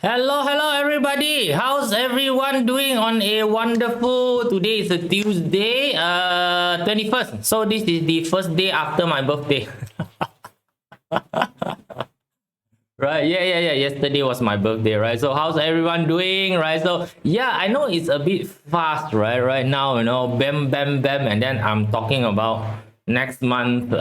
Hello everybody. How's everyone doing on a wonderful today is a Tuesday, 21st. So this is the first day after my birthday. Right, yeah. Yesterday was my birthday, right? So how's everyone doing, right? So yeah, I know it's a bit fast, right? Right now, bam, and then I'm talking about next month,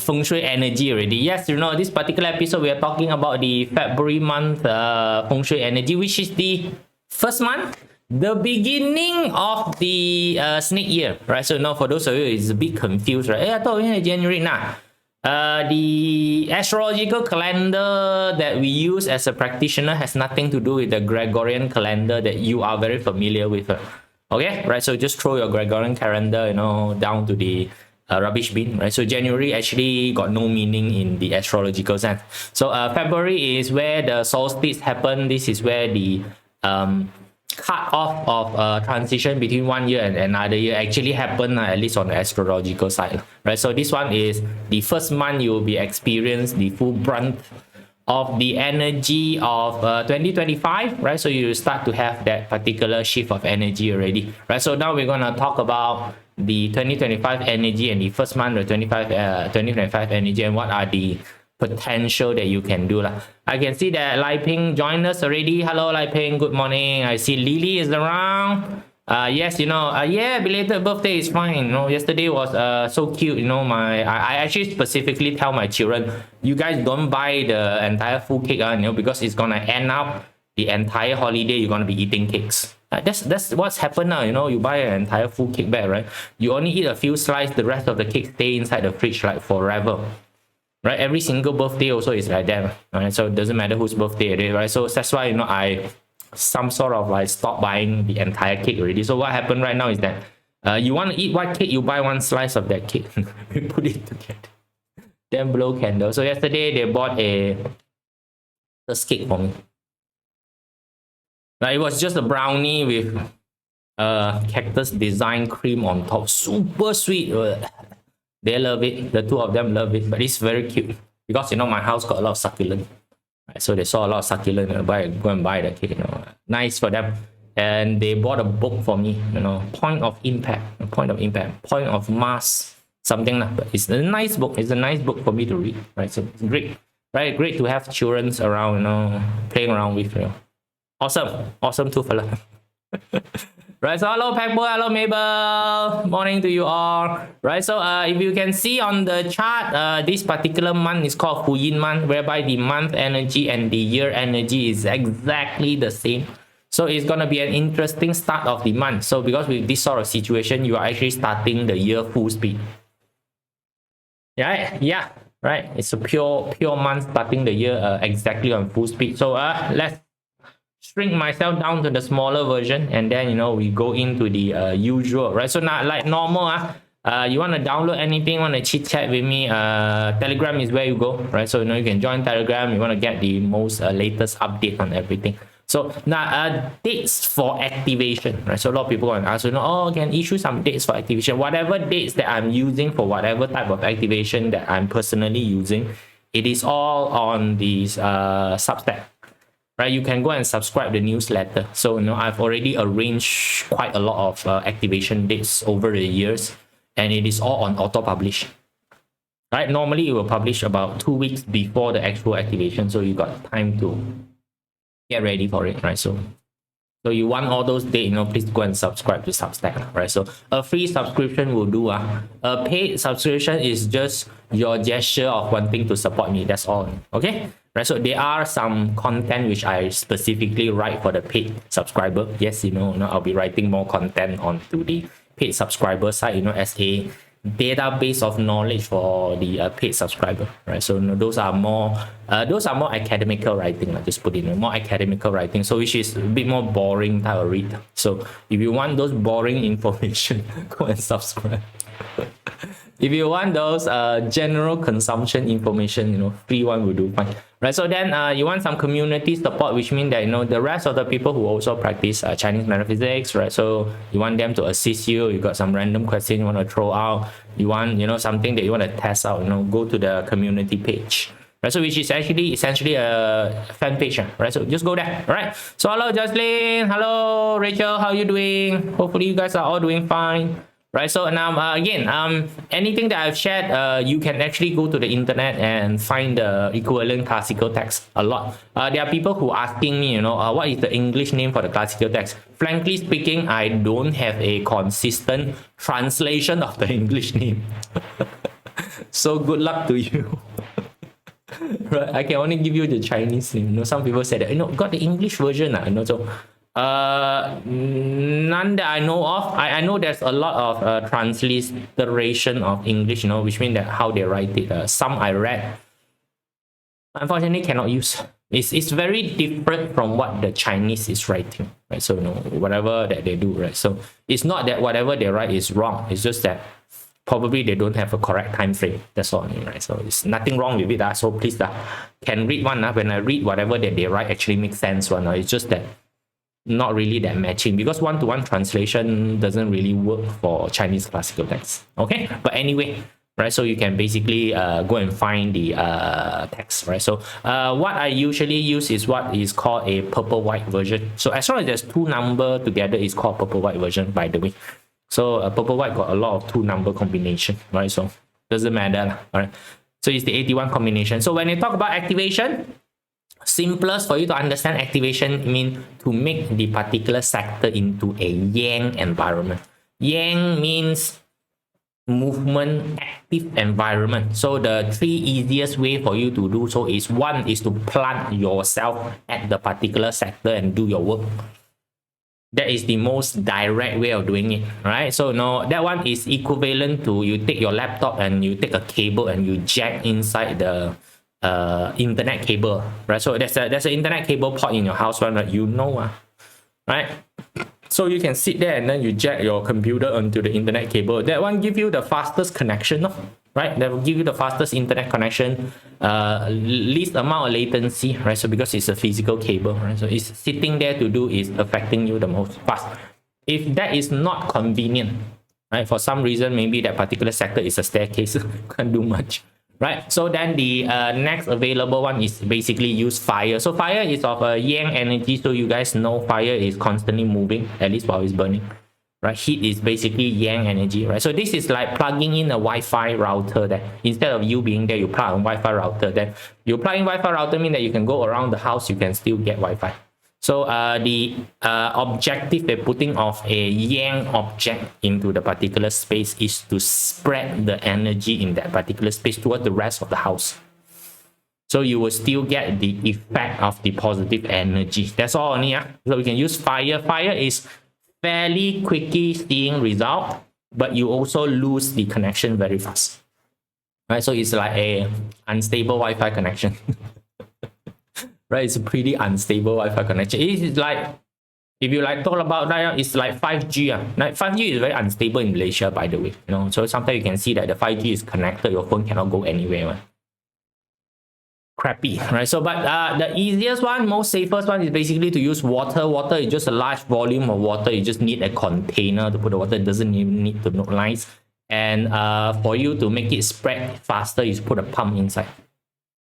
feng shui energy already. Yes, this particular episode we are talking about the February month, feng shui energy, which is the first month, the beginning of the snake year, right? So now for those of you, it's a bit confused, right? I thought we had January now. The astrological calendar that we use as a practitioner has nothing to do with the Gregorian calendar that you are very familiar with. Okay, right? So just throw your Gregorian calendar, down to the rubbish bin, right? So January actually got no meaning in the astrological sense. So February is where the solstice happen. This is where the cut off of transition between one year and another year actually happen, at least on the astrological side, right? So this one is the first month you will be experience the full brunt of the energy of 2025, right? So you start to have that particular shift of energy already, right? So now we're gonna talk about the 2025 energy and the first month of 2025 energy and what are the potential that you can do lah. I can see that Lai Ping joined us already. Hello Lai Ping, good morning. I see Lily is around. Yes, yeah, belated birthday is fine. Yesterday was so cute. I actually specifically tell my children, you guys don't buy the entire full cake, because it's gonna end up the entire holiday you're gonna be eating cakes. That's what's happened now. You buy an entire full cake bag, right? You only eat a few slices, the rest of the cake stay inside the fridge like forever. Right, every single birthday also is like that, right? So it doesn't matter whose birthday it is, right? So that's why I some sort of like stop buying the entire cake already. So what happened right now is that you want to eat white cake, you buy one slice of that cake, we put it together, then blow candle. So yesterday they bought a cake for me. It was just a brownie with cactus design cream on top, super sweet. They love it. The two of them love it, but it's very cute because my house got a lot of succulent. Right? So they saw a lot of succulent and go and buy the cake. Nice for them. And they bought a book for me. Point of impact, point of mass, something like. But it's a nice book. It's a nice book for me to read. Right. So it's great. Right. Great to have children around. Playing around with. Awesome too, fella. Right, so hello Pegbo, hello Mabel, morning to you all. Right, so if you can see on the chart, this particular month is called Huyin month, whereby the month energy and the year energy is exactly the same. So it's gonna be an interesting start of the month. So because with this sort of situation, you are actually starting the year full speed. Yeah, right. It's a pure month starting the year exactly on full speed. So let's shrink myself down to the smaller version, and then we go into the usual, right? So now, like normal, you want to download anything, want to chit chat with me, Telegram is where you go, right? So you can join Telegram. You want to get the most latest update on everything. So now dates for activation, right? So a lot of people want to ask, can issue some dates for activation. Whatever dates that I'm using for whatever type of activation that I'm personally using, it is all on these Substack. Right, you can go and subscribe the newsletter. So I've already arranged quite a lot of activation dates over the years, and it is all on auto publish. Right, normally it will publish about 2 weeks before the actual activation, so you got time to get ready for it. Right, so you want all those dates, please go and subscribe to Substack. Right, so a free subscription will do. A paid subscription is just your gesture of wanting to support me. That's all. Okay. Right, so there are some content which I specifically write for the paid subscriber. Yes, I'll be writing more content onto the paid subscriber side, as a database of knowledge for the paid subscriber. Right, so those are more academical writing. I just put in more academical writing, so which is a bit more boring type of read. So if you want those boring information, go and subscribe. If you want those general consumption information, free one will do fine. Right, so then you want some community support, which means that the rest of the people who also practice Chinese metaphysics, right? So you want them to assist you. You got some random question you want to throw out. You want something that you want to test out. Go to the community page. right? So which is actually essentially a fan page, right? So just go there, all right? So hello Jocelyn, hello Rachel, how you doing? Hopefully you guys are all doing fine, right? So now again, anything that I've shared, you can actually go to the internet and find the equivalent classical text a lot. There are people who are asking me, what is the English name for the classical text? Frankly speaking, I don't have a consistent translation of the English name. So good luck to you. Right, I can only give you the Chinese name. Some people said that, got the English version. So none that I know of. I know there's a lot of transliteration of English, which means that how they write it. Some I read, unfortunately cannot use. It's very different from what the Chinese is writing, right? So whatever that they do, right? So it's not that whatever they write is wrong. It's just that probably they don't have a correct time frame. That's all, right? So it's nothing wrong with it. So please can read one. When I read whatever that they write actually makes sense. It's just that not really that matching, because one-to-one translation doesn't really work for Chinese classical text. Okay, but anyway, right? So you can basically go and find the text, right? So what I usually use is what is called a purple-white version. So as long as there's two number together, it's called purple-white version, by the way. So purple-white got a lot of two number combination, right? So doesn't matter, all right? So it's the 81 combination. So when you talk about activation, simplest for you to understand activation means to make the particular sector into a yang environment. Yang means movement, active environment. So the three easiest way for you to do so is, one is to plant yourself at the particular sector and do your work. That is the most direct way of doing it, right? So that one is equivalent to you take your laptop and you take a cable and you jack inside the internet cable, right? So there's an internet cable port in your house, right? Right? So you can sit there and then you jack your computer onto the internet cable. That one give you the fastest connection, right? That will give you the fastest internet connection, least amount of latency, right? So because it's a physical cable, right? So it's sitting there to do is affecting you the most fast. If that is not convenient, right? For some reason, maybe that particular sector is a staircase, can't do much. Right, so then the next available one is basically use fire. So fire is of a yang energy, so you guys know fire is constantly moving, at least while it's burning. Right, heat is basically yang energy, right? So this is like plugging in a Wi-Fi router. That instead of you being there, you plug a Wi-Fi router. Then you plug in Wi-Fi router means that you can go around the house, you can still get Wi-Fi. So the objective of putting of a yang object into the particular space is to spread the energy in that particular space toward the rest of the house. So you will still get the effect of the positive energy. That's all only. So we can use fire. Fire is fairly quickly seeing result, but you also lose the connection very fast. Right? So it's like a unstable Wi-Fi connection. Right, it's a pretty unstable Wi-Fi connection. It's like, if you talk about that, it's like 5G. Like 5G is very unstable in Malaysia, by the way. So sometimes you can see that the 5G is connected, your phone cannot go anywhere. Crappy, right? So, but the easiest one, most safest one is basically to use water. Water is just a large volume of water. You just need a container to put the water. It doesn't even need to know lines. And for you to make it spread faster, you put a pump inside.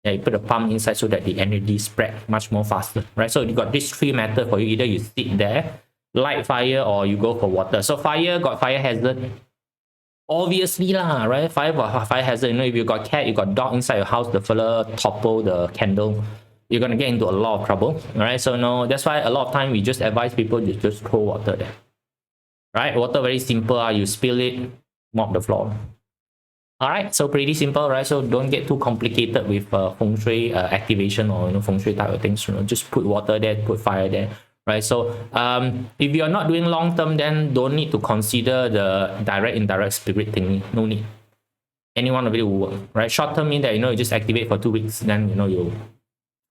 Yeah, you put a pump inside so that the energy spread much more faster, right? So you got these three methods for you. Either you sit there, light fire, or you go for water. So fire got fire hazard. Obviously right? Fire hazard. If you got cat, you got dog inside your house, the fella topple the candle, you're gonna get into a lot of trouble, right? So that's why a lot of time we just advise people to just throw water there, right? Water very simple. You spill it, mop the floor. All right, so pretty simple, right? So don't get too complicated with feng shui activation or feng shui type of things. Just put water there, put fire there, right? So if you're not doing long term, then don't need to consider the direct indirect spirit thingy. No need. Any one of it will work, right? Short term means that you just activate for 2 weeks, then you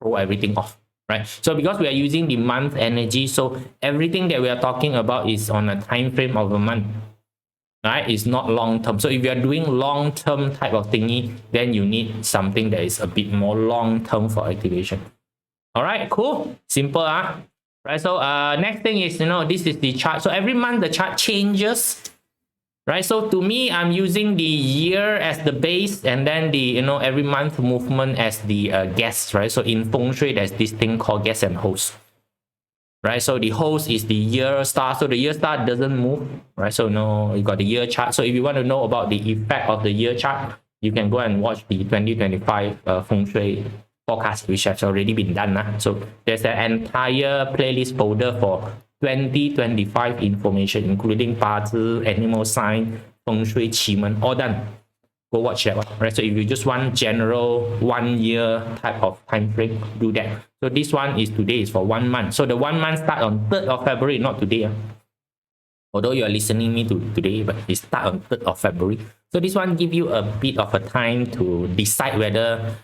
throw everything off, right? So because we are using the month energy, so everything that we are talking about is on a time frame of a month. Right, it's not long term. So if you are doing long term type of thingy, then you need something that is a bit more long term for activation. All right, cool, simple, right? So next thing is this is the chart. So every month the chart changes, right? So to me, I'm using the year as the base, and then the every month movement as the guests, right? So in feng shui, there's this thing called guest and host, right? So the host is the year star. So the year star doesn't move, right? So no, you got the year chart. So if you want to know about the effect of the year chart, you can go and watch the 2025 feng shui podcast, which has already been done. So there's an entire playlist folder for 2025 information, including 八字, animal sign, feng shui, qimen, all done. Go watch that one, right? So if you just want general 1 year type of time frame, do that. So this one is today is for 1 month. So the 1 month start on 3rd of February, not today. Although you are listening me to today, but it start on 3rd of February. So this one give you a bit of a time to decide whether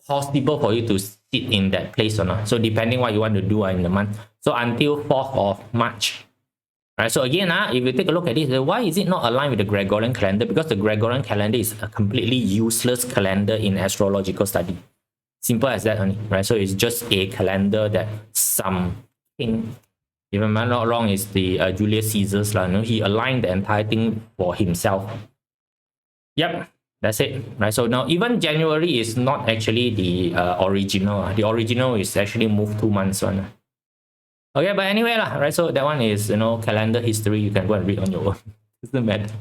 possible for you to sit in that place or not. So depending what you want to do in the month. So until 4th of March. Right, so again, if you take a look at this, why is it not aligned with the Gregorian calendar? Because the Gregorian calendar is a completely useless calendar in astrological study. Simple as that only, right? So it's just a calendar that some king, if I'm not wrong, is the Julius Caesar's. He aligned the entire thing for himself. Yep, that's it, right? So now even January is not actually the original. The original is actually moved 2 months on. Okay, but anyway, right? So that one is calendar history. You can go and read on your own. Doesn't matter.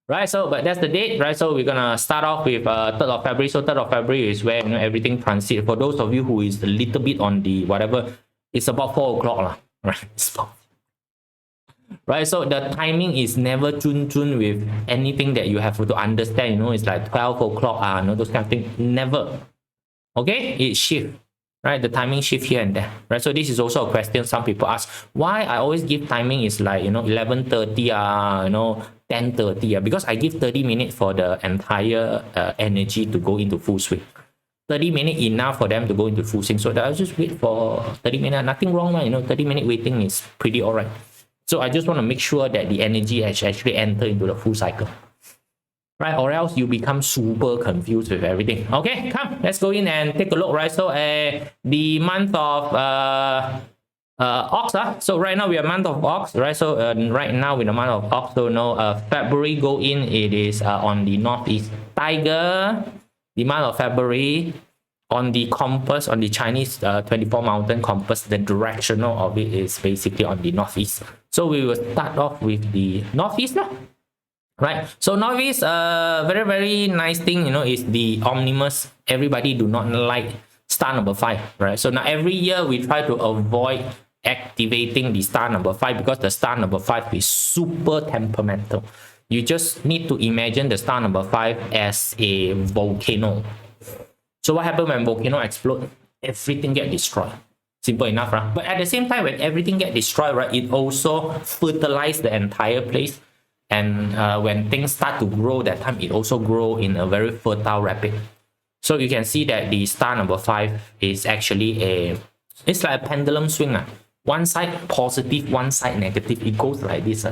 Right, so but that's the date, right? So we're gonna start off with 3rd of February. So 3rd of February is where everything transit. For those of you who is a little bit on the whatever, it's about 4 o'clock, right? Right, so the timing is never tune with anything that you have to understand. It's like 12 o'clock, those kind of things. Never. Okay, it shift. Right, the timing shift here and there, right? So this is also a question some people ask, why I always give timing is like 11:30 10:30 because I give 30 minutes for the entire energy to go into full swing. 30 minutes enough for them to go into full swing, so that I'll just wait for 30 minutes. Nothing wrong, 30-minute waiting is pretty all right. So I just want to make sure that the energy has actually entered into the full cycle, right? Or else you become super confused with everything. Okay, come, let's go in and take a look, right? So the month of Ox, so right now we are month of Ox, right? So right now we're in the month of Ox, so February go in, it is on the northeast. Tiger, the month of February, on the compass, on the Chinese 24 mountain compass, the directional of it is basically on the northeast. So we will start off with the northeast, right? So northeast, very, very nice thing, is the omnibus. Everybody do not like star number 5, right? So now every year we try to avoid activating the star number 5 because the star number 5 is super temperamental. You just need to imagine the star number 5 as a volcano. So what happens when volcano explode? Everything get destroyed. Simple enough, right? But at the same time, when everything get destroyed, right, it also fertilize the entire place. And when things start to grow, that time it also grow in a very fertile rapid. So you can see that the star number 5 is actually it's like a pendulum swing. One side positive, one side negative. It goes like this.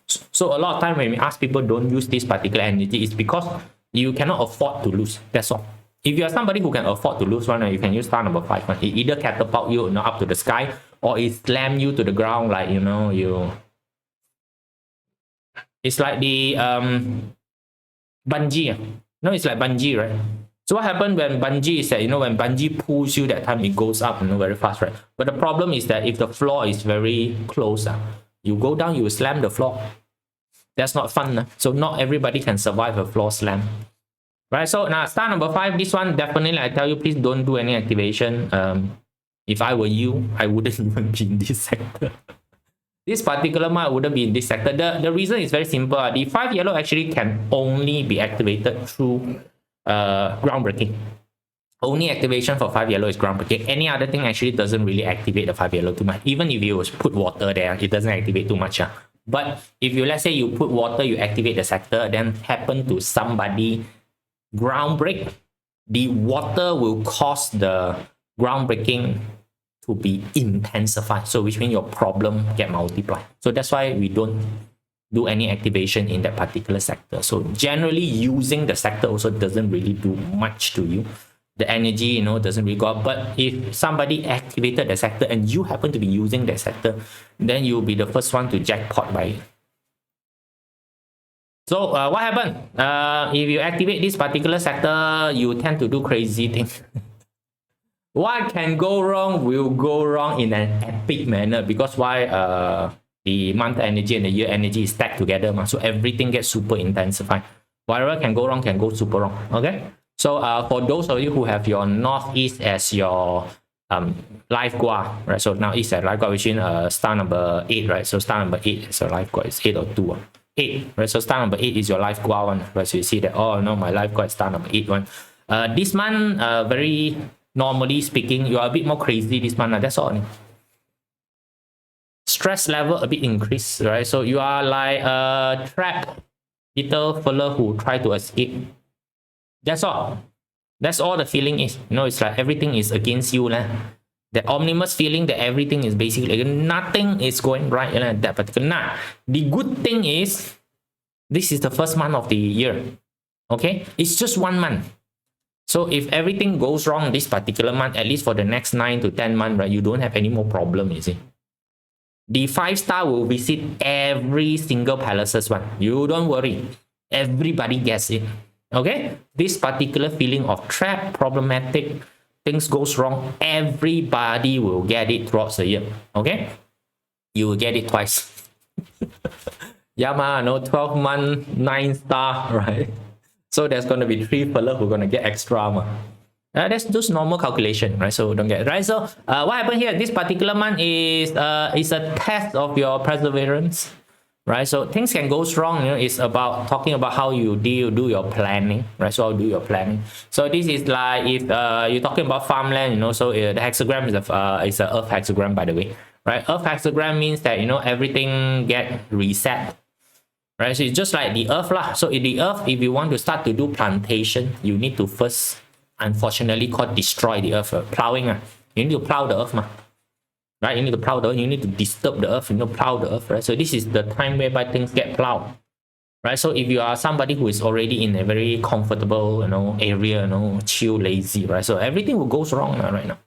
So a lot of time when we ask people don't use this particular energy, it's because you cannot afford to lose. That's all. If you are somebody who can afford to lose one, you can use star number 5. It either catapult you, up to the sky, or it slam you to the ground, like it's like the bungee. It's like bungee, right? So what happens when bungee is that, when bungee pulls you, that time it goes up, very fast, right? But the problem is that if the floor is very close, you go down, you slam the floor. That's not fun. So not everybody can survive a floor slam. Right, so now star number 5, this one definitely I tell you, please don't do any activation. If I were you, I wouldn't even be in this sector. This particular month wouldn't be in this sector. The reason is very simple. The 5 yellow actually can only be activated through groundbreaking. Only activation for 5 yellow is groundbreaking. Any other thing actually doesn't really activate the 5 yellow too much. Even if you put water there, it doesn't activate too much. But if you, let's say you put water, you activate the sector, then happen to somebody ground break, the water will cause the groundbreaking to be intensified. So which means your problem get multiplied. So that's why we don't do any activation in that particular sector. So generally using the sector also doesn't really do much to you. The energy, doesn't really go up. But if somebody activated the sector and you happen to be using that sector, then you'll be the first one to jackpot by it. So what happened? If you activate this particular sector, you tend to do crazy things. What can go wrong will go wrong in an epic manner, because why? The month energy and the year energy is stacked together, so everything gets super intensified. Whatever can go wrong can go super wrong. Okay. So for those of you who have your northeast as your life gua, right? So now east at life gua, which is star number 8, right? So star number 8 is your life gua. It's 8 or 2. 8, right? So star number 8 is your life gua one, right? So you see that, oh no, my life gua is star number 8 one. This month, very normally speaking, you are a bit more crazy this month. That's all. Stress level a bit increased, right? So you are like a trapped little fella who try to escape. That's all. That's all the feeling is. It's like everything is against you. That omnibus feeling that everything is basically, nothing is going right. That particular. Nah, the good thing is, this is the first month of the year. Okay? It's just 1 month. So if everything goes wrong this particular month, at least for the next 9 to 10 months, right, you don't have any more problem, you see. The 5-star will visit every single palaces one. You don't worry. Everybody gets it. Okay? This particular feeling of trap, problematic, things goes wrong, everybody will get it throughout the year. Okay? You will get it twice. Yeah, man, 12 month, 9-star, right? So there's going to be 3 fellas who are going to get extra. That's just normal calculation, right? So don't get it, right? So what happened here? This particular month is a test of your perseverance, right? So things can go wrong. It's about talking about how you do your planning, right? So I'll do your planning. So this is like if you're talking about farmland, so the hexagram is a earth hexagram, by the way, right? Earth hexagram means that everything get reset. Right, so it's just like the earth lah. So in the earth, if you want to start to do plantation, you need to first, unfortunately, destroy the earth. Plowing. You need to plow the earth, right? You need to plow the earth. You need to disturb the earth. Plow the earth, right? So this is the time whereby things get plowed, right? So if you are somebody who is already in a very comfortable, area, chill, lazy, right? So everything will go wrong right now,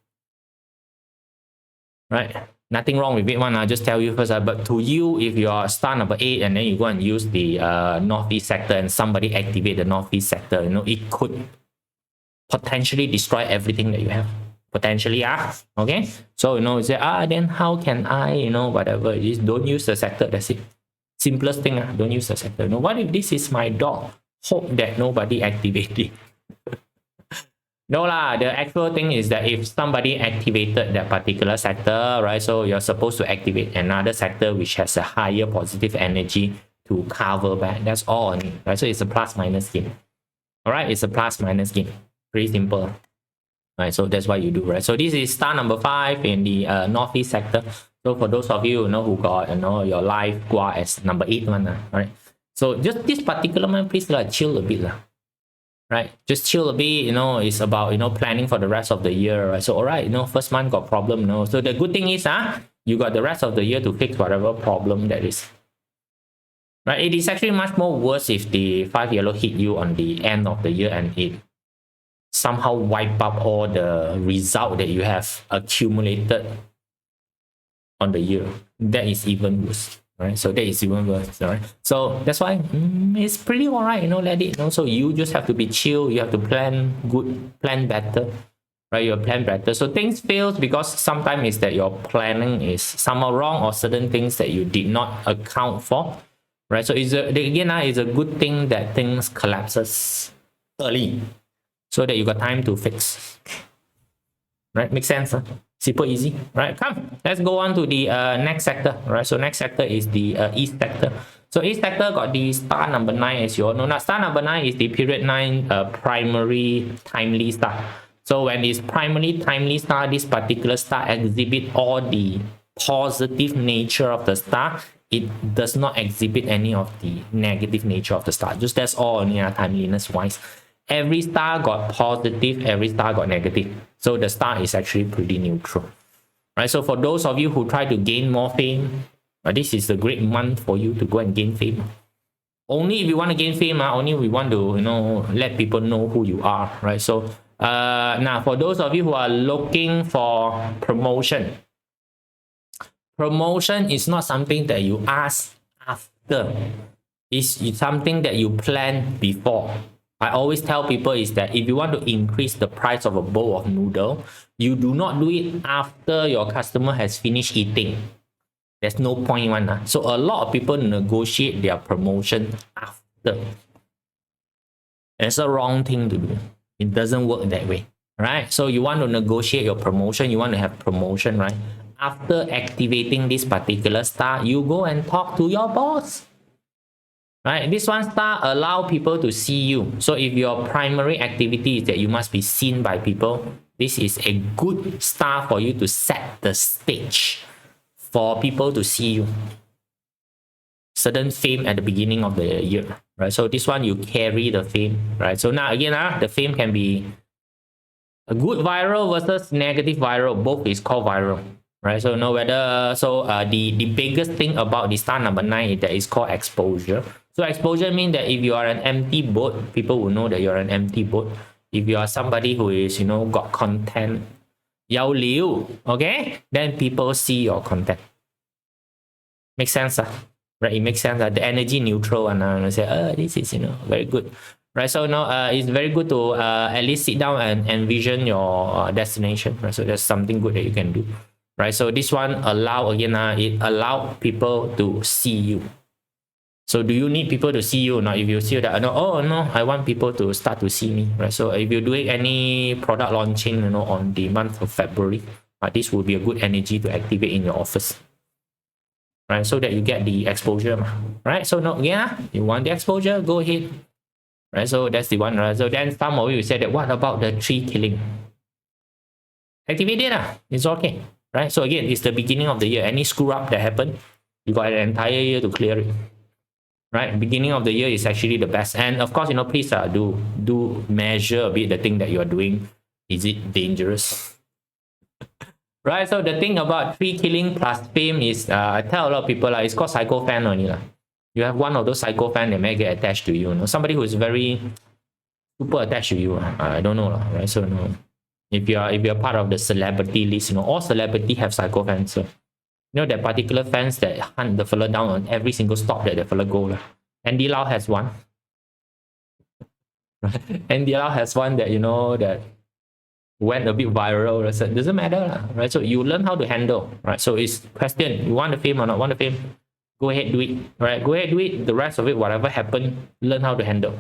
right? Nothing wrong with it, one. I'll just tell you first. But to you, if you are star number 8 and then you go and use the northeast sector and somebody activate the northeast sector, it could potentially destroy everything that you have. Potentially, okay? So, you say, then how can I, whatever it is, don't use the sector. That's it. Simplest thing, don't use the sector. What if this is my dog? Hope that nobody activate it. No lah, the actual thing is that if somebody activated that particular sector, right, so you're supposed to activate another sector which has a higher positive energy to cover back. That's all, right? So it's a plus minus game. All right, it's a plus minus game. Pretty simple. Right, so that's what you do, right? So this is star number 5 in the northeast sector. So for those of you, who got your life gua as number 8 one, right? So just this particular one, please chill a bit. Right, just chill a bit. It's about planning for the rest of the year, right? So all right, first month got problem, so the good thing is you got the rest of the year to fix whatever problem that is, right? It is actually much more worse if the 5 yellow hit you on the end of the year and it somehow wipe up all the result that you have accumulated on the year. That is even worse. Right, so that is even worse. Right, so that's why it's pretty alright. Let it. So you just have to be chill. You have to plan good, plan better. Right, you plan better. So things fails because sometimes it's that your planning is somehow wrong or certain things that you did not account for. Right, so it's a good thing that things collapses early, so that you got time to fix. Right, makes sense. Super easy, right? Come, let's go on to the next sector, right? So next sector is the east sector. So east sector got the star number 9, as you all know. Now star number 9 is the period 9 primary timely star. So when it's primary timely star, this particular star exhibit all the positive nature of the star. It does not exhibit any of the negative nature of the star. Just that's all, timeliness wise. Every star got positive, every star got negative. So the star is actually pretty neutral. Right? So for those of you who try to gain more fame, this is a great month for you to go and gain fame. Only if you want to gain fame, only we want to, let people know who you are. Right? So now for those of you who are looking for promotion, promotion is not something that you ask after is something that you plan before. I always tell people is that if you want to increase the price of a bowl of noodle, you do not do it after your customer has finished eating. There's no point one. So a lot of people negotiate their promotion after. It's a wrong thing to do. It doesn't work that way, right? So you want to negotiate your promotion, you want to have promotion, right? After activating this particular star, you go and talk to your boss. Right, this one star allow people to see you. So if your primary activity is that you must be seen by people, this is a good star for you to set the stage for people to see you. Certain fame at the beginning of the year, right? So this one you carry the fame, right? So now again, the fame can be a good viral versus negative viral. Both is called viral, right? So know whether the biggest thing about the star number 9 is that it's called exposure. So exposure means that if you are an empty boat, people will know that you're an empty boat. If you are somebody who is, got content, yao liu, okay, then people see your content. Makes sense, right? It makes sense. The energy neutral, and say, this is, very good, right? So now, it's very good to at least sit down and envision your destination, right? So that's something good that you can do, right? So this one it allow people to see you. So do you need people to see you? Now, if you see that, I want people to start to see me, right? So if you're doing any product launching, on the month of February, this will be a good energy to activate in your office, right? So that you get the exposure, right? So no, you want the exposure, go ahead, right? So that's the one, right? So then some of you said that, what about the tree killing? Activate it, it's okay, right? So again, it's the beginning of the year. Any screw up that happened, you got an entire year to clear it. Right, beginning of the year is actually the best, and of course, please do measure a bit the thing that you are doing. Is it dangerous? Right. So the thing about tree killing plus fame is, I tell a lot of people it's called psycho fan only You have one of those psycho fan that may get attached to you. Somebody who is very super attached to you. I don't know right. So if you're part of the celebrity list, all celebrity have psycho fans. So that particular fans that hunt the fella down on every single stop that the fella go. Andy Lau has one. Andy Lau has one that, that went a bit viral. So it doesn't matter, right? So you learn how to handle, right? So it's question, you want the fame or not want the fame? Go ahead, do it, right? Go ahead, do it. The rest of it, whatever happened, learn how to handle.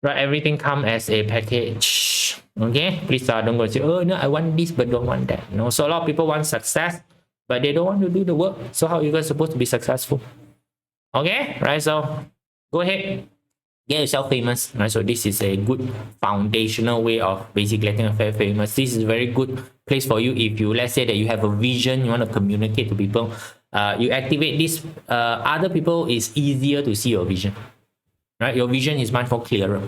Right? Everything come as a package. Okay? Please don't go and say, no, I want this but don't want that. So a lot of people want success, but they don't want to do the work. So how are you guys supposed to be successful? Okay, right? So go ahead, get yourself famous. Right? So this is a good foundational way of basically getting yourself famous. This is a very good place for you if you, let's say that you have a vision, you want to communicate to people. You activate this. Other people, is easier to see your vision. Right? Your vision is much more clearer.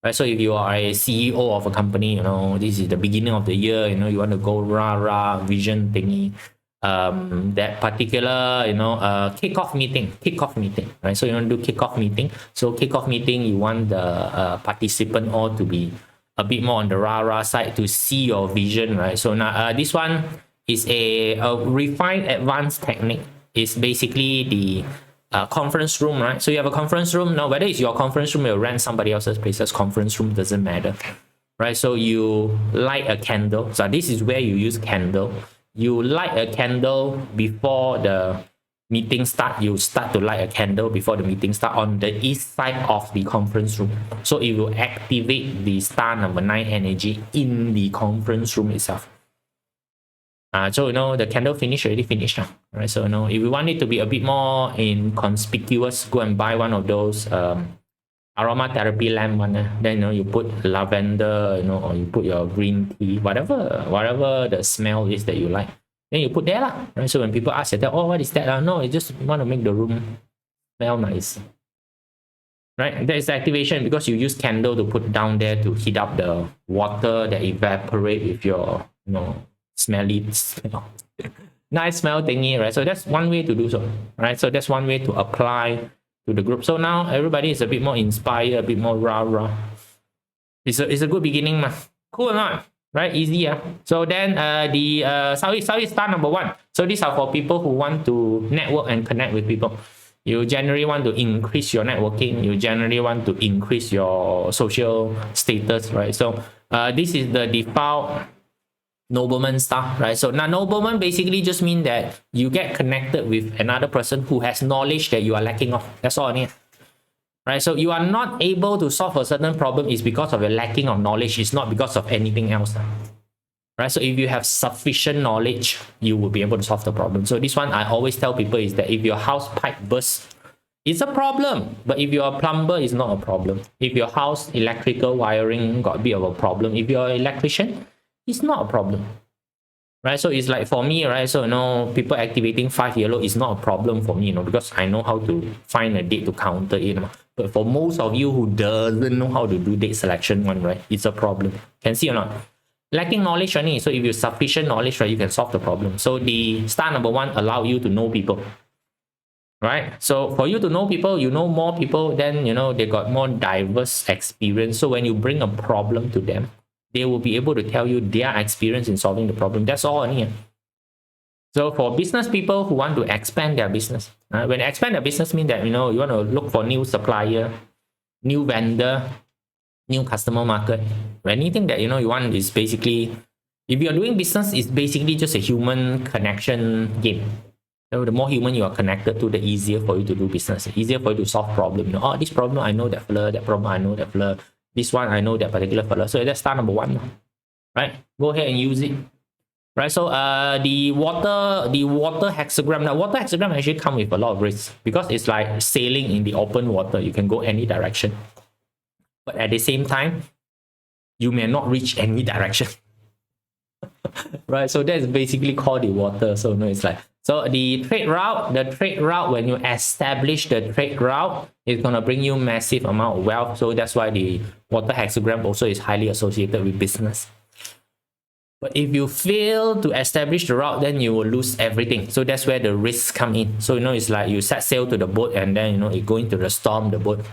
Right? So if you are a CEO of a company, this is the beginning of the year, you want to go rah vision thingy. That particular kickoff meeting, right? So you want to do kickoff meeting. So kickoff meeting, you want the participant all to be a bit more on the rah side to see your vision, right? So now this one is a refined advanced technique. It's basically the conference room, right? So you have a conference room. Now whether it's your conference room or rent somebody else's place's conference room, doesn't matter, right? So you light a candle. So this is where you use candle. You light a candle before the meeting start. You start to light a candle before the meeting start on the east side of the conference room. So it will activate the star number 9 energy in the conference room itself. So the candle already finished now, right? So if you want it to be a bit more inconspicuous, go and buy one of those aromatherapy lamp one. Then you put lavender, or you put your green tea, whatever the smell is that you like. Then you put there right? So when people ask you, what is that? No, you just want to make the room smell nice. Right? That is activation because you use candle to put down there to heat up the water that evaporate with your smelly nice smell thingy, right? So that's one way to do so, right? So that's one way to apply to the group. So now everybody is a bit more inspired, a bit more rah. It's a good beginning, cool or not? Right? Easy, So then the Southeast star number 1. So these are for people who want to network and connect with people. You generally want to increase your networking. You generally want to increase your social status, right? So this is the default nobleman star, right? So now nobleman basically just mean that you get connected with another person who has knowledge that you are lacking of. That's all I need. Right? So you are not able to solve a certain problem is because of your lacking of knowledge. It's not because of anything else. Right? So if you have sufficient knowledge, you will be able to solve the problem. So this one I always tell people is that if your house pipe bursts, it's a problem. But if you're a plumber, it's not a problem. If your house electrical wiring got a bit of a problem, if you're an electrician, it's not a problem. Right? So it's like for me, right? So people activating 5 yellow is not a problem for me, because I know how to find a date to counter it. But for most of you who doesn't know how to do date selection one, right? It's a problem. Can see or not? Lacking knowledge only. So if you sufficient knowledge, right, you can solve the problem. So the star number 1 allow you to know people. Right? So for you to know people, you know more people, then they got more diverse experience. So when you bring a problem to them, they will be able to tell you their experience in solving the problem. That's all I need. So for business people who want to expand their business, when expand their business means that you want to look for new supplier, new vendor, new customer market. Anything that you want is basically, if you're doing business, it's basically just a human connection game. So the more human you are connected to, the easier for you to do business, easier for you to solve problem. Oh, this problem I know that fella, that problem I know that fella, this one I know that particular fella. So that's star number 1, right? Go ahead and use it. Right, so the water hexagram. Now, water hexagram actually come with a lot of risks because it's like sailing in the open water. You can go any direction, but at the same time, you may not reach any direction. Right, so that's basically called the water. So it's like, so the trade route, when you establish the trade route, it's gonna bring you massive amount of wealth. So that's why the water hexagram also is highly associated with business. But if you fail to establish the route, then you will lose everything. So that's where the risks come in. So it's like you set sail to the boat, and then it go into the storm. The boat,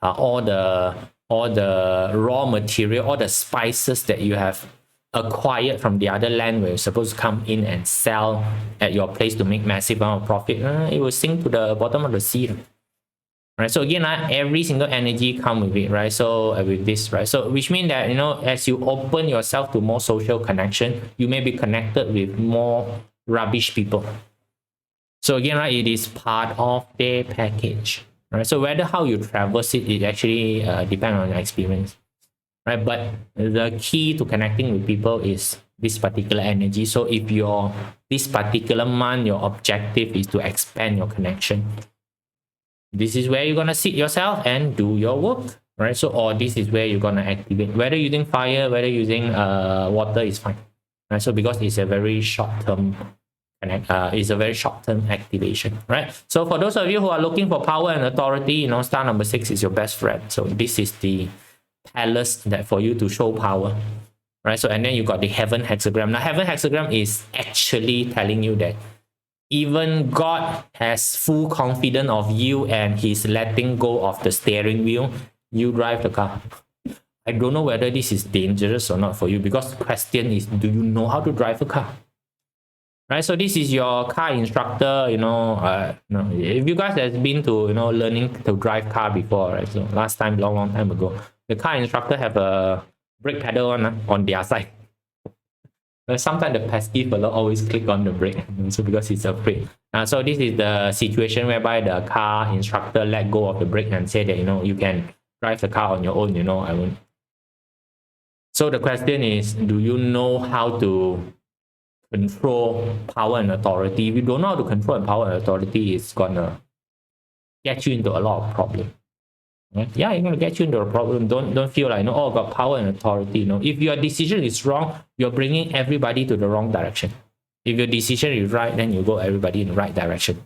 all the raw material, all the spices that you have acquired from the other land where you're supposed to come in and sell at your place to make massive amount of profit, it will sink to the bottom of the sea. Right, so again, every single energy come with it, right? So with this, right? So which means that as you open yourself to more social connection, you may be connected with more rubbish people. So again, right, it is part of their package, right? So whether how you traverse it, it actually depends on your experience, right? But the key to connecting with people is this particular energy. So if this particular month, your objective is to expand your connection, this is where you're going to sit yourself and do your work, right? So, or this is where you're going to activate. Whether using fire, whether using water is fine, right? So because it's a very short-term it's a very short-term activation, right? So for those of you who are looking for power and authority, star number 6 is your best friend. So this is the palace that for you to show power, right? So and then you got the heaven hexagram. Now heaven hexagram is actually telling you that even God has full confidence of you and he's letting go of the steering wheel. You drive the car. I don't know whether this is dangerous or not for you, because the question is, do you know how to drive a car? Right, so this is your car instructor. If you guys have been to learning to drive car before, right? So last time, long time ago, the car instructor have a brake pedal on their side. Sometimes the pesky fellow always click on the brake, so because he's afraid. So this is the situation whereby the car instructor let go of the brake and say that you can drive the car on your own. I won't. So the question is, do you know how to control power and authority? If you don't know how to control power and authority, it's gonna get you into a lot of problems. Right? Yeah, it's gonna get you into a problem. Don't feel like oh, I've got power and authority. If your decision is wrong, you're bringing everybody to the wrong direction. If your decision is right, then you go everybody in the right direction.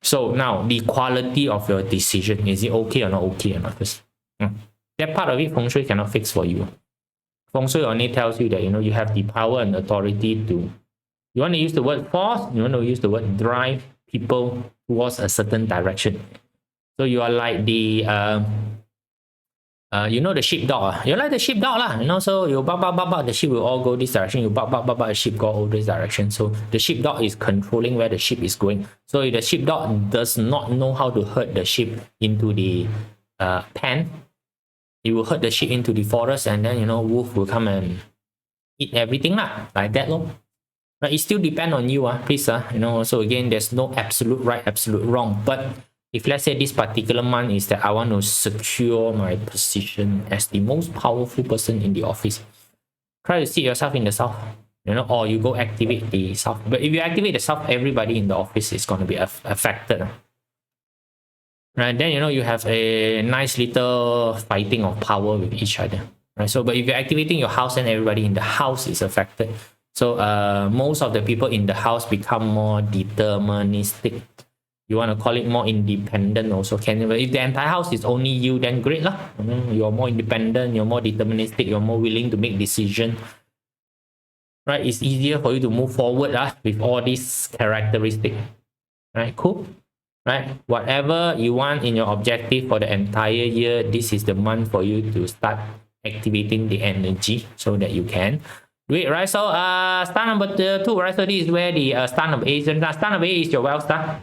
So now the quality of your decision, is it okay or not okay or not? That part of it, Feng Shui cannot fix for you. Feng Shui only tells you that you have the power and authority to. You want to use the word force. You want to use the word drive people towards a certain direction. So you are like the you know the sheepdog. You like the sheepdog lah. You know, so you bark, the sheep will all go this direction. You bark, the sheep go all this direction. So the sheepdog is controlling where the sheep is going. So if the sheepdog does not know how to herd the sheep into the pen, it will herd the sheep into the forest, and then wolf will come and eat everything lah, like that lor. But it still depends on you, please. So again, there's no absolute right, absolute wrong. But if let's say this particular month is that I want to secure my position as the most powerful person in the office, try to sit yourself in the south, or you go activate the south. But if you activate the south, everybody in the office is going to be affected. Right, then you have a nice little fighting of power with each other. Right, so but if you're activating your house, and everybody in the house is affected. So most of the people in the house become more deterministic. You want to call it more independent also can. But if the entire house is only you, then great lah. You're more independent, you're more deterministic, you're more willing to make decisions. Right, it's easier for you to move forward with all these characteristics. Right, cool. Right, whatever you want in your objective for the entire year, this is the month for you to start activating the energy so that you can do it. Right, so star number 2, right, so this is where the star number 8 is. Star number 8 is your wealth star.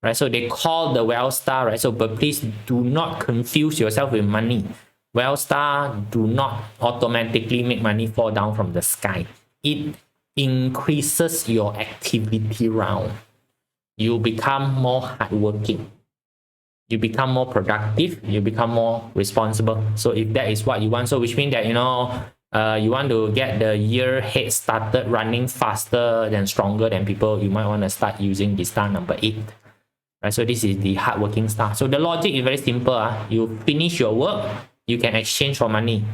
Right, so they call the wealth star, right? So but please do not confuse yourself with money. Wealth star do not automatically make money fall down from the sky. It increases your activity round. You become more hardworking. You become more productive. You become more responsible. So if that is what you want, so which means that you want to get the year head started running faster and stronger than people, you might want to start using the star number 8. Right, so this is the hardworking star. So the logic is very simple. You finish your work, you can exchange for money.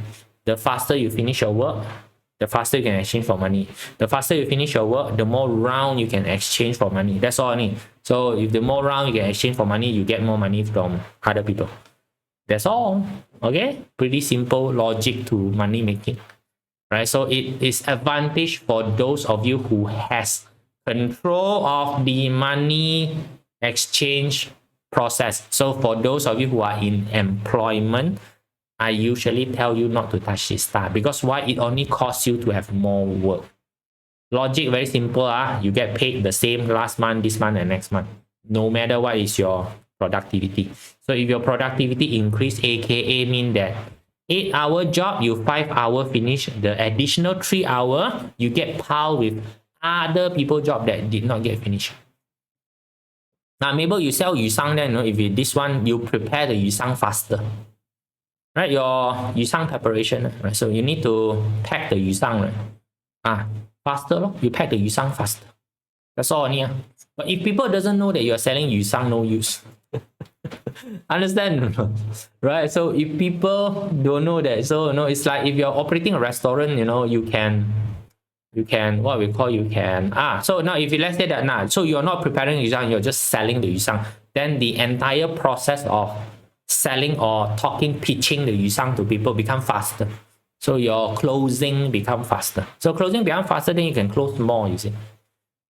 The faster you finish your work, the faster you can exchange for money. The faster you finish your work, the more round you can exchange for money. That's all I need. So if the more round you can exchange for money, you get more money from other people. That's all. Okay? Pretty simple logic to money making. Right? So it is advantage for those of you who has control of the money exchange process. So for those of you who are in employment, I usually tell you not to touch this star, because why? It only costs you to have more work. Logic very simple. You get paid the same last month, this month, and next month, no matter what is your productivity. So if your productivity increase, aka mean that 8-hour job, you 5-hour finish, the additional 3-hour you get piled with other people job that did not get finished. Now, maybe you sell yusang, then if you, this one, you prepare the yusang faster. Right, your yusang preparation, right? So you need to pack the yusang, right? Faster, you pack the yusang faster. That's all. But if people doesn't know that you are selling yusang, no use. Understand? Right? So if people don't know that, so it's like if you're operating a restaurant, you can what we call so now if you, let's say that so you're not preparing yusang, you're just selling the yusang, then the entire process of selling or talking, pitching the yusang to people become faster. So your closing become faster. So closing become faster, then you can close more, you see.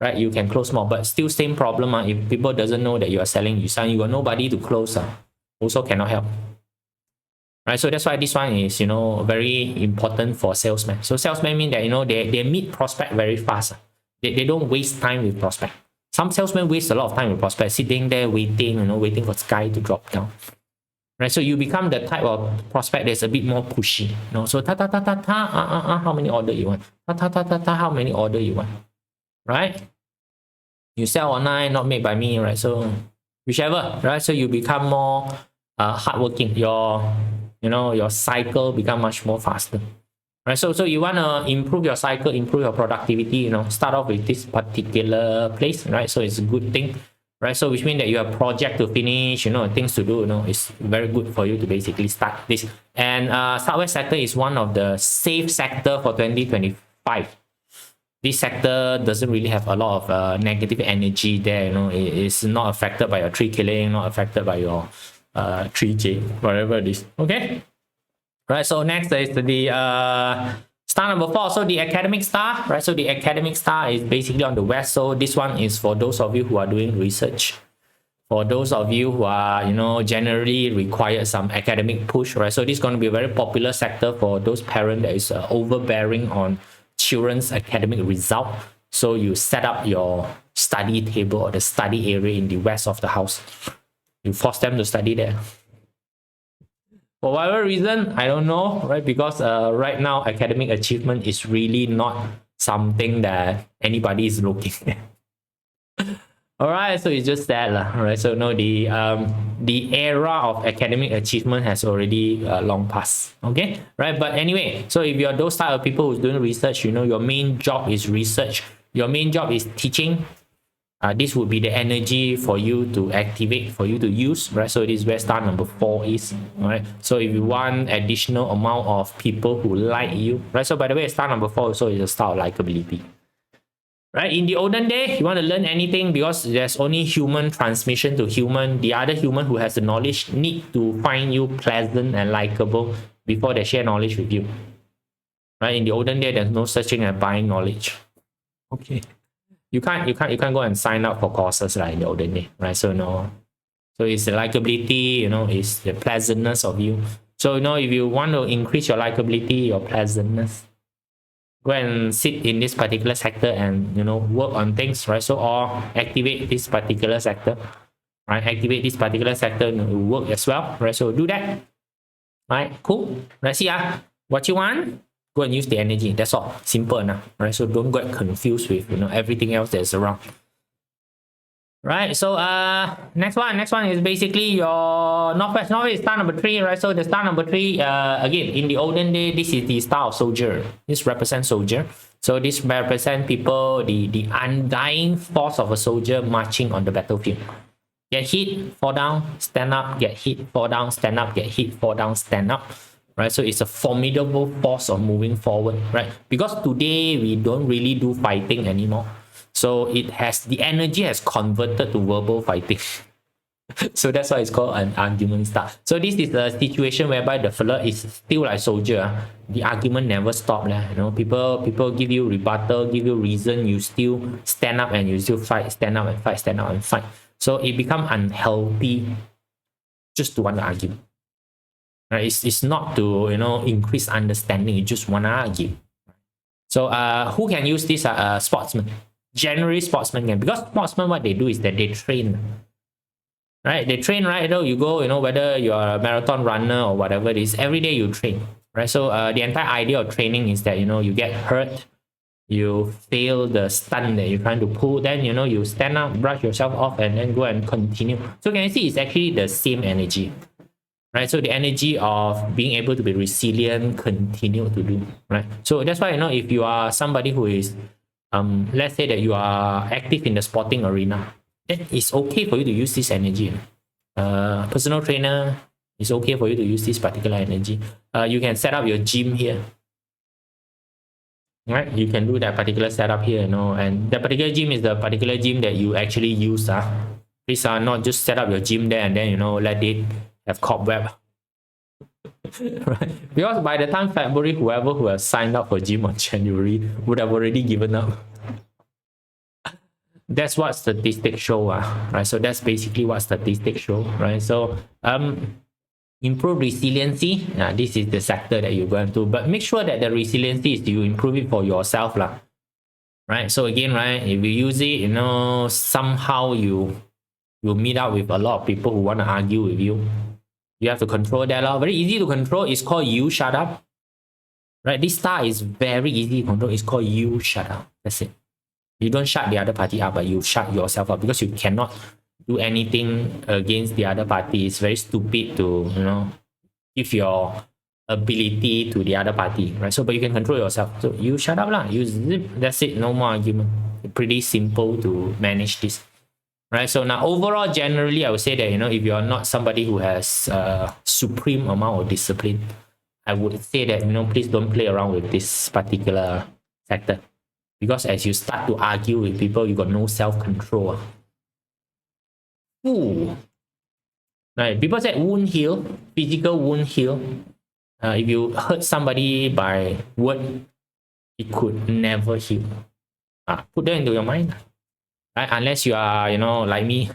Right? You can close more, but still same problem. If people doesn't know that you are selling yusang, you got nobody to close. Also cannot help. Right? So that's why this one is, very important for salesmen. So salesmen mean that, they meet prospect very fast. They don't waste time with prospect. Some salesmen waste a lot of time with prospect, sitting there waiting, waiting for sky to drop down. Right? So you become the type of prospect that's a bit more pushy. So how many order you want? How many order you want? Right? You sell online, not made by me, right? So whichever, right? So you become more hardworking. Your cycle become much more faster. Right? So you want to improve your cycle, improve your productivity, start off with this particular place, right? So it's a good thing. Right, so which means that you have project to finish, things to do, it's very good for you to basically start this. And Southwest sector is one of the safe sector for 2025. This sector doesn't really have a lot of negative energy there, it is not affected by your tree killing, not affected by your 3J, whatever it is. Okay, right. So next is the star number 4, so the academic star, right? So the academic star is basically on the west. So this one is for those of you who are doing research, for those of you who are, generally require some academic push, right? So this is going to be a very popular sector for those parents that is overbearing on children's academic result. So you set up your study table or the study area in the west of the house. You force them to study there. For whatever reason, I don't know, right? Because right now, academic achievement is really not something that anybody is looking at. All right, so it's just that, right? So no, the era of academic achievement has already long passed. Okay, right? But anyway, so if you're those type of people who's doing research, your main job is research. Your main job is teaching. This would be the energy for you to activate, for you to use, right? So this is where star number 4 is, right? So if you want additional amount of people who like you, right? So by the way, star number 4 also is a star of likability, right? In the olden day, you want to learn anything because there's only human transmission to human. The other human who has the knowledge need to find you pleasant and likable before they share knowledge with you, right? In the olden day, there's no such thing as buying knowledge. Okay. You can't go and sign up for courses like in the olden day, right? So no, so it's the likability, it's the pleasantness of you. So if you want to increase your likability, your pleasantness, go and sit in this particular sector and work on things, right? So or activate this particular sector, right? Activate this particular sector and work as well, right? So do that, right? Cool. Let's see what you want. Go and use the energy. That's all. Simple enough, right? So don't get confused with everything else that's around. Right. So next one is basically your northwest. Northwest is star number 3, right? So the star number 3, again, in the olden day, this is the star of soldier. This represents soldier. So this represents people, the undying force of a soldier marching on the battlefield. Get hit, fall down, stand up, get hit, fall down, stand up, get hit, fall down, stand up. Right, so it's a formidable force of moving forward, right? Because today we don't really do fighting anymore, so the energy has converted to verbal fighting. So that's why it's called an argument star. So this is a situation whereby the fella is still like soldier. The argument never stop. People give you rebuttal, give you reason, you still stand up and you still fight, stand up and fight, stand up and fight. So it becomes unhealthy just to want to argue. It's not to increase understanding. You just want to argue. So who can use this? Sportsmen. Generally, sportsmen can, because sportsmen, what they do is that they train. Right? They train, right? You go, whether you're a marathon runner or whatever it is, every day you train. Right? So the entire idea of training is that you get hurt, you fail the stunt that you're trying to pull, then you stand up, brush yourself off, and then go and continue. So can you see it's actually the same energy. Right, so the energy of being able to be resilient, continue to do, right? So that's why if you are somebody who is, let's say that you are active in the sporting arena, then it's okay for you to use this energy. Personal trainer, it's okay for you to use this particular energy. You can set up your gym here, right? You can do that particular setup here, and the particular gym is the particular gym that you actually use. Please not just set up your gym there and then let it have cobweb. Right? Because by the time February, whoever who has signed up for gym on January would have already given up. That's what statistics show, right? So that's basically what statistics show, right? So improve resiliency. This is the sector that you're going to, but make sure that the resiliency is you improve it for yourself, right? So again, right, if you use it, somehow you meet up with a lot of people who want to argue with you. You have to control that. Very easy to control. It's called you shut up. Right? This star is very easy to control. It's called you shut up. That's it. You don't shut the other party up, but you shut yourself up, because you cannot do anything against the other party. It's very stupid to, give your ability to the other party. Right? So, but you can control yourself. So you shut up. You zip. That's it. No more argument. Pretty simple to manage this. Right, so now overall, generally, I would say that if you are not somebody who has supreme amount of discipline, I would say that please don't play around with this particular sector, because as you start to argue with people, you got no self-control. Ooh, right? People say wound heal, physical wound heal. If you hurt somebody by word, it could never heal. Put that into your mind. Right? Unless you are, like me,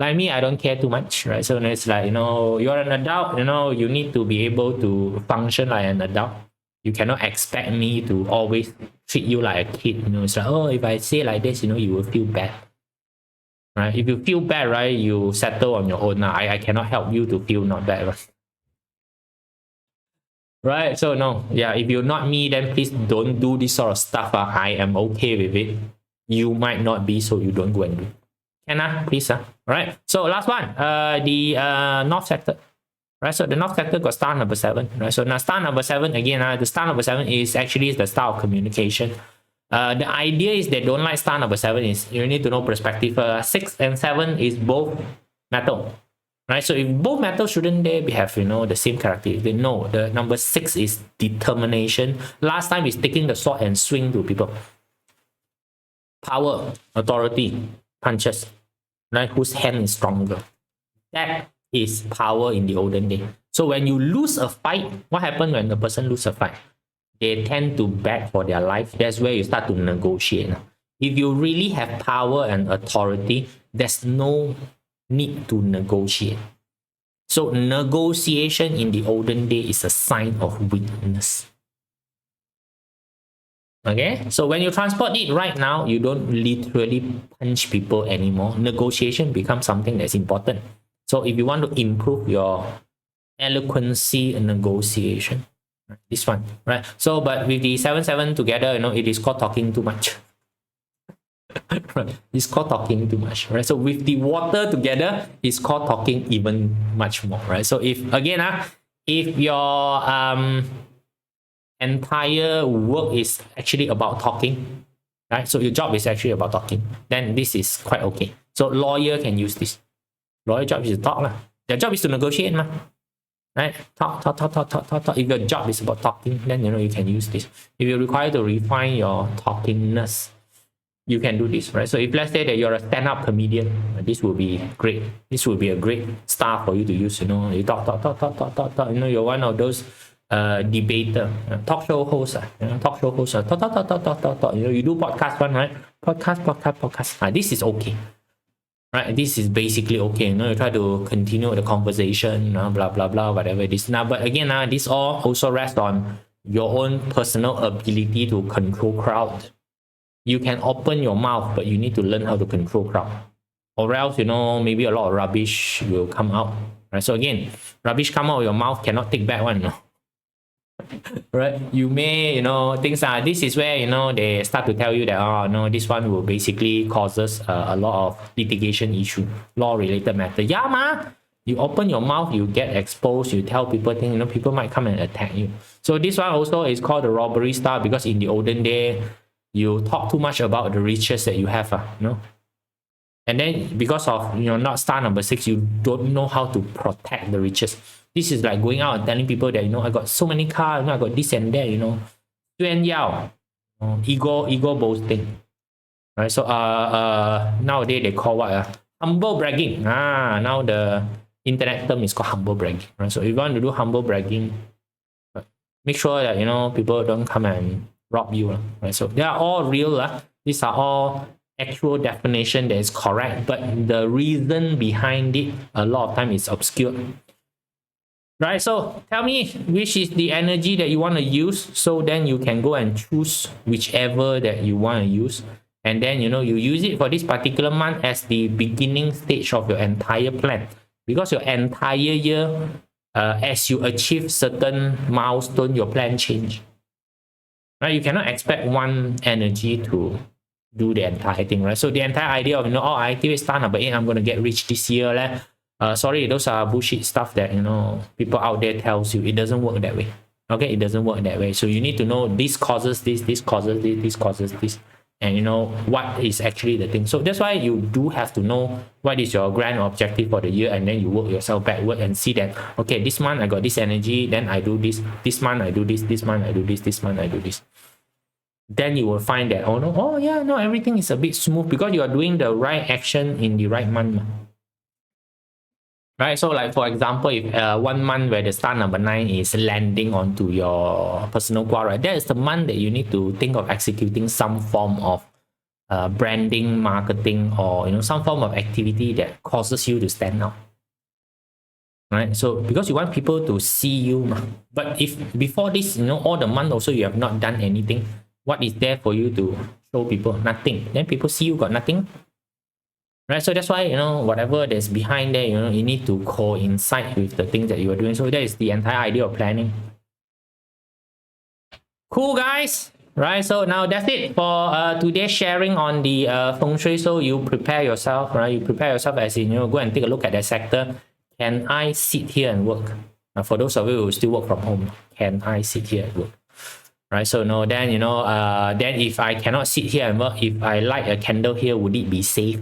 Like me, I don't care too much, right? So it's like, you're an adult, you need to be able to function like an adult. You cannot expect me to always treat you like a kid. It's like, oh, if I say like this, you will feel bad. Right? If you feel bad, right, you settle on your own. Now, I cannot help you to feel not bad. Right? Right? So no, yeah, if you're not me, then please don't do this sort of stuff. I am okay with it. You might not be, so you don't go and do. Can please, All right. So last one, the North sector. Right, so the North sector got star number 7. Right, so now star number 7 again. The star number 7 is actually the star of communication. The idea is they don't like star number 7 is you need to know perspective. 6 and 7 is both metal. Right, so if both metal, shouldn't they have the same characteristic? No, the number 6 is determination. Last time is taking the sword and swing to people. Power, authority, punches. Right, whose hand is stronger? That is power in the olden day. So when you lose a fight, what happens when the person loses a fight? They tend to beg for their life. That's where you start to negotiate. If you really have power and authority, there's no need to negotiate. So negotiation in the olden day is a sign of weakness. Okay, so when you transport it right now, you don't literally punch people anymore. Negotiation becomes something that's important. So if you want to improve your eloquency and negotiation, this one, right? So, but with the 7-7 together, it is called talking too much. Right? It's called talking too much, right? So with the water together, it's called talking even much more, right? So if your entire work is actually about talking, right? So your job is actually about talking, then this is quite okay. So lawyer can use this. Lawyer job is to talk. Their job is to negotiate. Right? Talk. If your job is about talking, then you can use this. If you're required to refine your talkingness, you can do this, right? So if let's say that you're a stand-up comedian, this will be great. This will be a great start for you to use. You talk. You're one of those debater, talk show host. Talk. You do podcast one, right? Podcast. This is okay. Right, this is basically okay. You try to continue the conversation, blah blah blah, whatever it is. Now, but again, this all also rests on your own personal ability to control crowd. You can open your mouth, but you need to learn how to control crowd, or else maybe a lot of rubbish will come out. Right. So again, rubbish come out of your mouth cannot take back one. Right, you may things are, this is where they start to tell you that, oh no, this one will basically causes a lot of litigation issue, law related matter. You open your mouth, you get exposed, you tell people things, people might come and attack you. So this one also is called the robbery star, because in the olden day you talk too much about the riches that you have, and then because of not star number 6, you don't know how to protect the riches. This is like going out and telling people that I got so many cars, I got this and that, ego boasting, right? So nowadays they call what humble bragging. Now the internet term is called humble bragging, right? So if you want to do humble bragging, make sure that people don't come and rob you, right? So they are all real. These are all actual definition that is correct, but the reason behind it a lot of time is obscure. Right, so tell me which is the energy that you want to use, so then you can go and choose whichever that you want to use, and then you use it for this particular month as the beginning stage of your entire plan, because your entire year, as you achieve certain milestone, your plan change. Right, you cannot expect one energy to do the entire thing, right? So the entire idea of I activate star number 8, I'm going to get rich this year. Sorry, those are bullshit stuff that people out there tells you. It doesn't work that way. Okay, it doesn't work that way. So you need to know this causes this causes this causes this, and what is actually the thing. So that's why you do have to know what is your grand objective for the year, and then you work yourself backward and see that, okay, this month I got this energy, then I do this month I do this month I do this month I do this. Then you will find that everything is a bit smooth because you are doing the right action in the right month. Right, so like for example, if 1 month where the star number 9 is landing onto your personal quad, right, that is the month that you need to think of executing some form of branding, marketing, or some form of activity that causes you to stand out. Right, so because you want people to see you, but if before this, all the month also you have not done anything, what is there for you to show people? Nothing. Then people see you got nothing, right? So that's why whatever that's behind there, you need to coincide with the things that you are doing. So that is the entire idea of planning. Cool, guys. Right, so now that's it for today's sharing on the feng shui. So you prepare yourself, right? You prepare yourself as in go and take a look at that sector. Can I sit here and work? For those of you who still work from home, can I sit here and work? Right, so then then if I cannot sit here and work, if I light a candle here, would it be safe?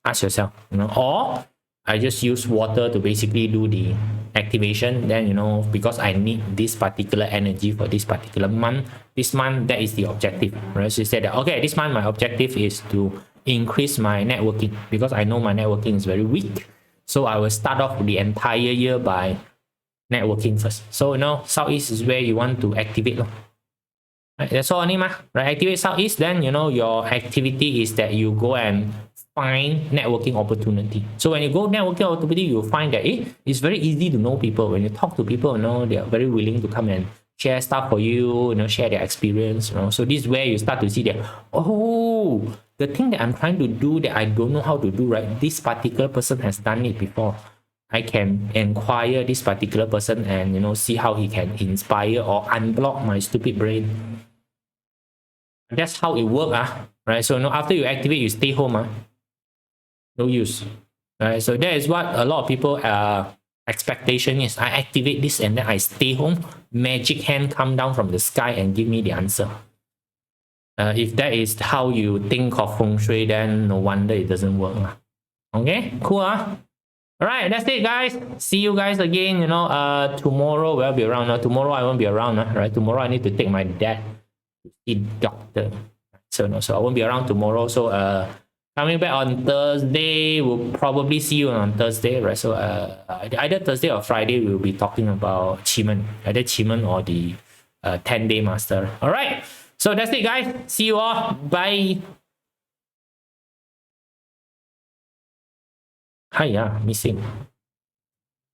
Ask yourself, or I just use water to basically do the activation. Then because I need this particular energy for this particular month. This month that is the objective, right? So you say that okay, this month my objective is to increase my networking because I know my networking is very weak. So I will start off the entire year by networking first. So Southeast is where you want to activate. Right, that's all only, right? Activate Southeast, then your activity is that you go and find networking opportunity. So when you go networking opportunity, you'll find that it's very easy to know people. When you talk to people, they are very willing to come and share stuff for you, share their experience. So this is where you start to see that, oh, the thing that I'm trying to do that I don't know how to do, right? This particular person has done it before. I can inquire this particular person and see how he can inspire or unblock my stupid brain. That's how it works, right? So after you activate, you stay home, no use, right? So that is what a lot of people expectation is. I activate this and then I stay home. Magic hand come down from the sky and give me the answer. If that is how you think of feng shui, then no wonder it doesn't work. Okay, cool. All right, that's it, guys. See you guys again. Tomorrow we'll be around. Tomorrow I won't be around. Right? Tomorrow I need to take my dad to see doctor. So I won't be around tomorrow. So coming back on Thursday, we'll probably see you on Thursday, right? So either Thursday or Friday, we'll be talking about Qi either Qi or the 10-day master. All right. So that's it, guys. See you all. Bye. Hiya, missing.